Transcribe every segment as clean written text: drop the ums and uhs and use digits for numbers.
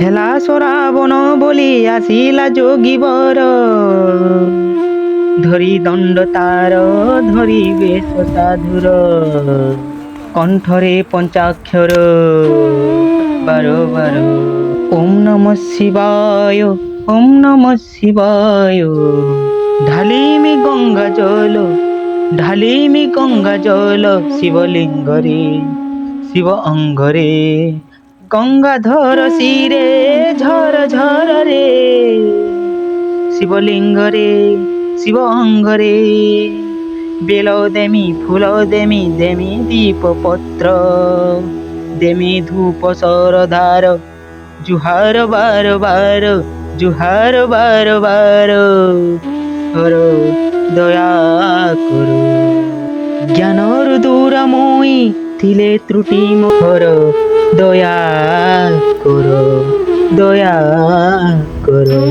হেলা সরাবন বলি আসিলা যোগী বর, ধরি দণ্ড তার ধরি বেশ সাধুর, কণ্ঠরে পঞ্চাক্ষর বারো বারো। ওম নমঃ শিবায়, ওম নমঃ শিবায়। ঢালিমি গঙ্গা জল, ঢালিমি গঙ্গা জল শিবলিঙ্গরে, শিব অঙ্গরে। গঙ্গাধর শিরে ঝর ঝর রে, শিবলিঙ্গরে শিব অঙ্গরে। বেল দেমি ফুল দেমি দেমি দীপ পত্র, দেমি ধূপ সরদার, জুহার বার বার, জুহার বার বার। হর দয়া করো, জ্ঞানর দূরময়ী থিলে ত্রুটি মোহর, দয়া করো, দয়া করো।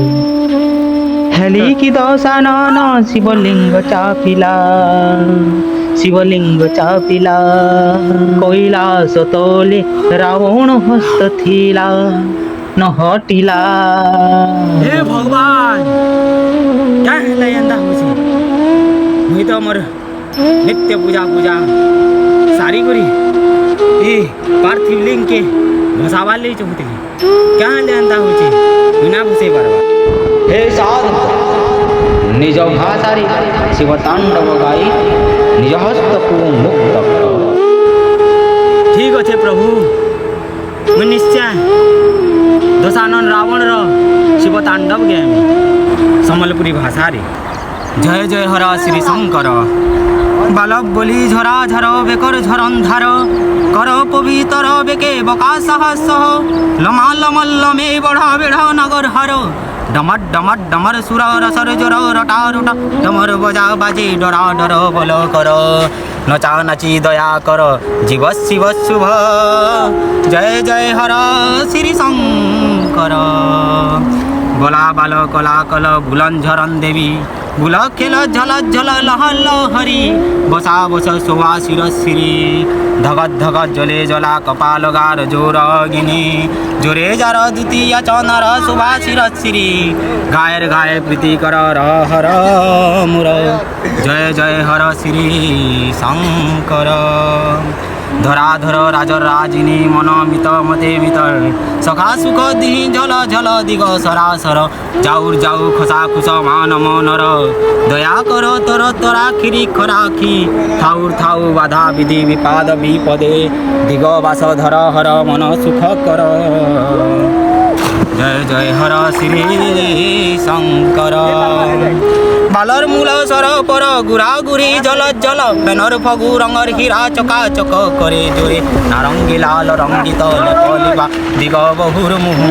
হেলি কি দশানন শিবলিঙ্গ চাপিলা, শিবলিঙ্গ চাপিলা। কৈলাস তলে রাবণ হস্ত থিলা, ন হটিলা। हे भगवान क्या है एंदा होছি मुई तो मोर नित्य पूजा पूजा सारी करी ए पार्थिव लिंग के भसावा ले चाहूतली क्या है एंदा होছি बिना भसे पारबा। हे साधु, निज भाषारे शिव तांडव गाई, निज हस्त को मुक्त करो। ठीक अच्छे प्रभु, मुई निश्चय दशानन रावण रो शिव तांडव गामी सम्बलपुरी भाषा रे। जय जय हर श्री शंकर। बालक बोली झरा झर बेकर झरंधार, कर पवित्र बेके बका सहस, लमा लमल लमे बढ़ा बेढ़ा नगर हर। डमर डमर डमर सुर रसर जोर रटा रुटा, डमर बजा बाजे डरा डर बोल कर। नचा नाची दया कर जीव शिव शुभ, जय जय हर श्री शंकर। बोला बाल कला कल बुलन झरन देवी, बुल खेल झल झल लह लहरी। बसा बस सोवा शिर श्री, धगत धगत जले जला कपाल गार जोर गिनी। जोरे जार द्वितीय चनर शुभा शिर श्री, गायर गाय प्रीति कर हर मुर। जय जय हर श्री शंकर। धराधर राजर राजिनी मन मित मते मितर, सखा सुख दिही झल झल दिग सरासर। जाऊर जाऊ खसा खुश मान मनर, दया कर तर तरा खिरी खराखी। थाउर थाउ बाधा विधि विपाद विपदे, दिग बास धर हर मन सुख कर। जय जय हर श्री शंकर। बालर मूल सर पर गुरा गुरी जल जल, बेनर फगु रंगर हीरा चका चक करे जोरे। नारंगी लाल रंगित लेपलिबा दिग बहुर मुहु,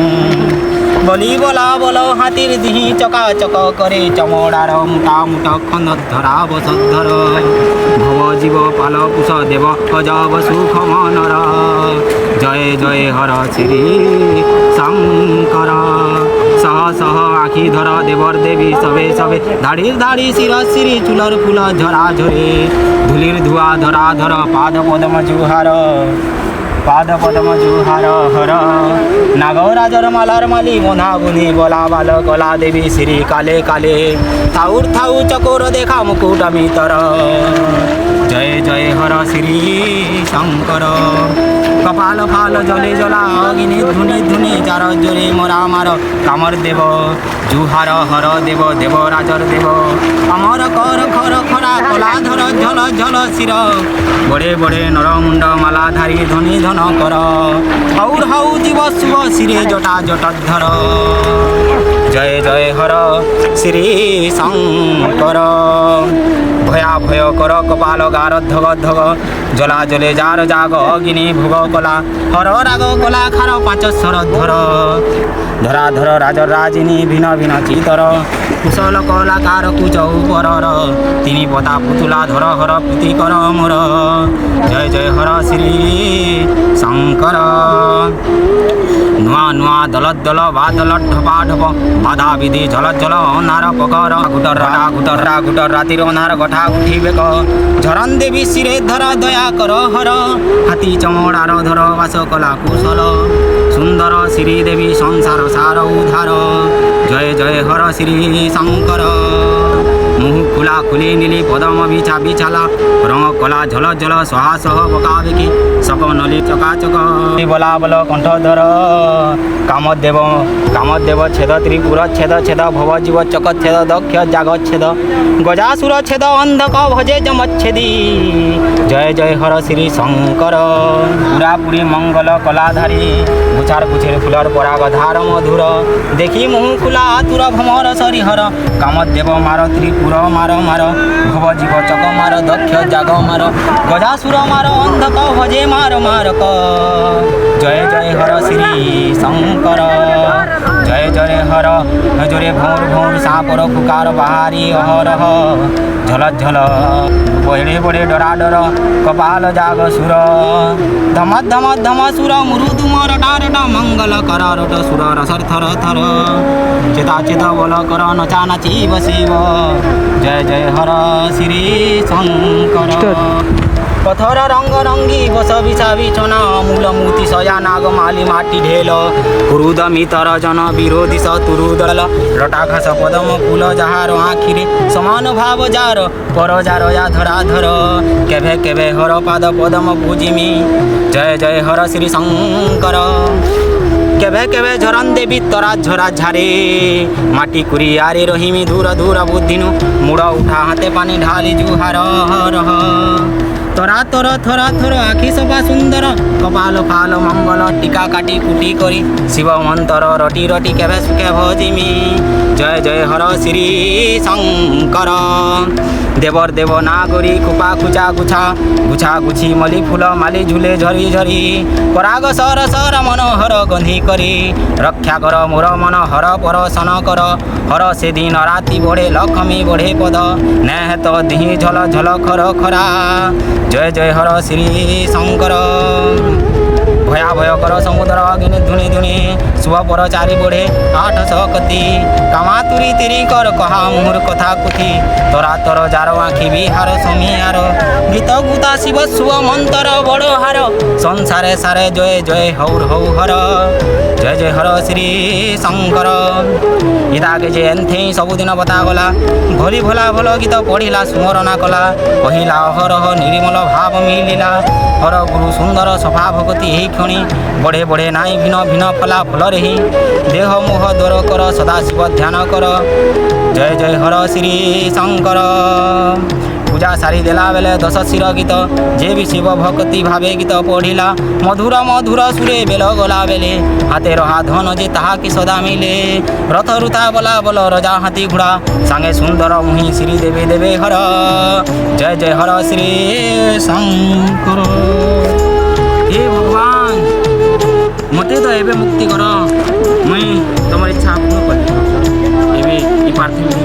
बली बोला बोलो हाथीर दिही चका चक करे। चमड़ार मुटा मुटा खन धरा बसधर, भव जीव पाल कुश देव अजब सुख मनर। जय जय हर श्री शंकर। सह सह आखि धर देवर देवी सबे सबे, धाड़ीर धाड़ी शिर श्री चुलर फुल झरा झरे। धूलिर धुआ धरा धर पाद पदम जुहार, पाद पदम जुहार हर। नागराजर मालार माली मोना बुनी, बोला बाल कला देवी श्री काले काले। थाउर थाउ चकोर देखा मुकुट मितर, जय जय हर श्री शंकर। कपाल फाल जले जला अग्नि धुनि धुनि, जार जोरे मोरा मार कामर देव। जुहार हर देव देवराजर देव, अमर कर खर खरा कला धर झल झल शिर। बड़े बड़े नर मुंड माला धारी धनी धन कर, हौर हौ जीव शुभ शिरे जटा जटधर। जय जय हर श्री शंकर। भया भय कर कपाल गार धग धग, जला जले जार जाग अग्नि भोग कला। हर राग कला खार पाँच स्वर धर, धरा धर राजर राजिनी भिन भिन चितर। कुशल कलाकार कुच उपरर, तिनी पता पुतुला धर हर प्रीति कर मोर। जय जय हर श्री शंकर। नुआ नुआ दल दल बादल ढपा ढप, बाधा विधि झल झल अनार पकर। गुटर गुटर रातिर अनार गठा उठी बेक, झरन देवी शिरे धर दया कर हर। हाथी चमड़ार धर बास कला कुशल, सुंदर শ্রীদেবী সংসার সার উদ্ধার জয় জয় হর শ্রী শঙ্কর মুহু খোলা খুলি নীলি পদম বিছা বিছালা রঙ কলা ঝল ঝল সহা সহ বকাবিকি সক নলি চকাচক বলা বল কণ্ঠধর কামদেব ছেদ ত্রিপুর ছেদ ছেদ ভব জীব চকচ্ছেদ দক্ষ জাগচ্ছেদ গজাসুর ছেদ অন্ধক ভজে যমচ্ছেদি জয় জয় হর শ্রী শঙ্কর পুরাপুরি মঙ্গল কলাধারী গুছার গুছের ফুলর পরাগধার মধুর দেখি মুহু খোলা আতুর ভ্রমর সরিহর কামদেব মার ত্রিপুর মার মার ভব জীব চক মার দক্ষ জাগ মার গজাসুর মার অন্ধক ভজে মার মারক জয় জয় হর শ্রী শঙ্কর জয় জয় হর জোরে ভোর ভোর সাপর ফুকার বাহারি অহরহ ঝল ঝল বড়ে বড়ে ডরা ডর কপাল জাগ সুর ধম ধম ধম সুর মৃদুম রটা রটা মঙ্গল কর রট সুর রসর থর থর চেতা চেত বল কর নচা নাচি বসিব জয় জয় হর শ্রী শঙ্কর পথর রঙ্গ রঙ্গি বস বিছা বিছনা মূল মূর্তি সজা নাগ মালি মাটি ঢেল ক্রুদ মিতর জন বিরোধী শত্রু দল লটা ঘাস পদম ফুল যাহার আখিরে সমান ভাব যার পর যার যা ধরা ধর কেবে কেবে হর পাদ পদম পূজিমি জয় জয় হর শ্রী শঙ্কর কেবে কেবে ঝরন দেবী তরা ঝরা ঝারে মাটি কুড়িয়ারে রহিমি দূর দূর বুদ্ধিনু মুড় উঠা হাতে পানি ঢালি জুহার হর তরা তর থরা থর আখি সবা সুন্দর কপাল ফাল মঙ্গল টিকা কাটি কুটি করি শিব মন্তর রটি রটি কেবে সুখে ভজিমি জয় জয় হর শ্রী শঙ্কর দেবর দেব নাগরী কুপা কুচা গুছা গুছা গুছি মলি ফুল মালি ঝুলে ঝরি ঝরি পরাগ সর সর মনোহর গন্ধি করি রক্ষা কর মোর মন হর পরশন কর হর সেদিন রাতি বড়ে লক্ষ্মী বড়ে পদ নেহত দিহি ঝল ঝল খর খরা জয় জয় হর শ্রী শঙ্কর ভয়া ভয় কর সমুদ্র অগ্নি ধুনি ধুনি শুভ পর চারি বড়ে 800 কতি কামাতুরি তিরি কর কহা মুহুর কথা কুথি তরা তর যার আখি বিহার সমিয়ার গীত গুতা শিব শুভ মন্তর বড় হার সংসারে সারে জয় জয় হৌর হৌ হর জয় জয় হর শ্রী শঙ্কর ইতাকে যে এন্থেই ସବୁଦିନ ବତା ଗଲା ଭଲି ଭଲା ଭଲ ଗୀତ ପଢ଼ିଲା ସ୍ମରଣା କଲା କହିଲା ଅହରହ ନିର୍ମଳ ଭାବ ମିଳିଲା ହର ଗୁରୁ ସୁନ୍ଦର ସଫା ଭଗତି ଏହି କ୍ଷଣି ବଢ଼େ ବଢ଼େ ନାଇଁ ଭିନ୍ନ ଭିନ୍ନ ଫଲା ଫଳରେ ହିଁ ଦେହ ମୋହ ଦୂର କର ସଦାଶିବ ଧ୍ୟାନ କର ଜୟ ଜୟ ହର ଶ୍ରୀ ଶଙ୍କର ପୂଜା ସାରି ଦେଲା ବେଲେ 10 ଶିର ଗୀତ ଯେ ବି ଶିବ ଭକ୍ତି ଭାବେ ଗୀତ ପଢ଼ିଲା ମଧୁର ମଧୁର ସୁରେ ବେଲ ଗଲା ବେଲେ ହାତେ ରହା ଧନ ଯେ ତାହା କି ସଦା ମିଲେ ରଥ ରୁତା ବଲା ବଲ ରଜା ହାତୀ ଘୋଡ଼ା ସାଙ୍ଗେ ସୁନ୍ଦର ମୁହିଁ ଶ୍ରୀ ଦେବେ ଦେବେ ହର ଜୟ ଜୟ ହର ଶ୍ରୀ ଶଙ୍କର हे भगवान मते तो एबे मुक्ति कर मुई तुम इच्छा पूर्ण कर एबे ई पार्थिव